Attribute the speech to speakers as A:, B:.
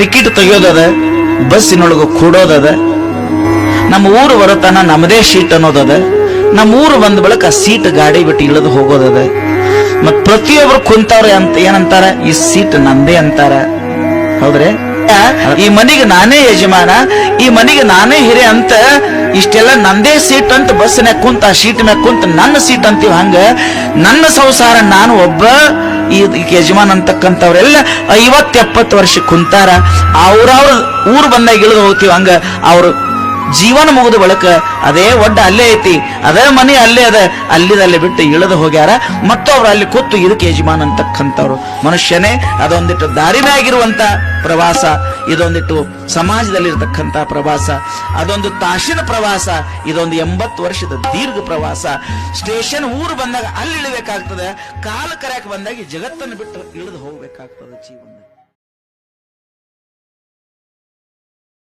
A: Ticket ತೆಗಿಯೋದದ, ಬಸ್ಸಿನೊಳಗ ಕೂಡೋದದ, ನಮ್ಮ ಊರು ಬರತನ ನಮ್ಮದೇ ಸೀಟ್ ಅನ್ನೋದದ, ನಮ್ಮ ಊರು ಬಂದ ಬಳಿಕ ಸೀಟ್ ಗಾಡಿ ಬಿಟ್ಟು ಇಳಿದು ಹೋಗೋದದ. ಮತ್ ಪ್ರತಿಯೊಬ್ರು ಕುಂತವ್ರೆ ಅಂತ ಏನಂತಾರ, ಈ ಸೀಟ್ ನಂದೇ ಅಂತಾರ. ಹೌದ್ರಿ? ಈ ಮನಿಗೆ ನಾನೇ ಯಜಮಾನ, ಈ ಮನಿಗೆ ನಾನೇ ಹಿರಿಯ ಅಂತ ಇಷ್ಟೆಲ್ಲ ನಂದೇ ಸೀಟ್ ಅಂತ ಬಸ್ನ್ಯಾಗ ಕುಂತ, ಆ ಸೀಟ್ ಮ್ಯಾಗ ಕುಂತ ನನ್ನ ಸೀಟ್ ಅಂತೀವಿ. ಹಂಗ ನನ್ನ ಸಂಸಾರ ನಾನು ಒಬ್ಬ ಈ ಯಜಮಾನ್ ಅಂತಕ್ಕಂಥವ್ರೆಲ್ಲ 50-70 ವರ್ಷ ಕುಂತಾರ. ಅವ್ರವ್ರ ಊರು ಬಂದಾಗ ಇಳಿದು ಹೋಗ್ತೀವಿ. ಹಂಗ ಅವ್ರು ಜೀವನ ಮುಗಿದ ಬಳಕ ಅದೇ ಒಡ್ಡ ಅಲ್ಲೇ ಐತಿ, ಅದೇ ಮನೆ ಅಲ್ಲೇ ಅದ, ಅಲ್ಲಿದಲ್ಲೇ ಬಿಟ್ಟು ಇಳಿದು ಹೋಗ್ಯಾರ. ಮತ್ತೊಬ್ರು ಅಲ್ಲಿ ಕೂತು ಇದಕ್ಕೆ ಯಜಮಾನ್ ಅಂತಕ್ಕಂಥವ್ರು. ಮನುಷ್ಯನೇ ಅದೊಂದಿಟ್ಟು ದಾರಿನಾಗಿರುವಂತ ಪ್ರವಾಸ, ಇದೊಂದಿಟ್ಟು ಸಮಾಜದಲ್ಲಿರ್ತಕ್ಕಂಥ ಪ್ರವಾಸ, ಅದೊಂದು ತಾಸಿನ ಪ್ರವಾಸ, ಇದೊಂದು 80 ವರ್ಷದ ದೀರ್ಘ ಪ್ರವಾಸ. ಸ್ಟೇಷನ್ ಊರು ಬಂದಾಗ ಅಲ್ಲಿ ಇಳಿಬೇಕಾಗ್ತದೆ, ಕಾಲು ಕರೆಯಕ್ಕೆ ಬಂದಾಗ ಜಗತ್ತನ್ನು ಬಿಟ್ಟು ಇಳಿದು ಹೋಗ್ಬೇಕಾಗ್ತದೆ ಜೀವನ.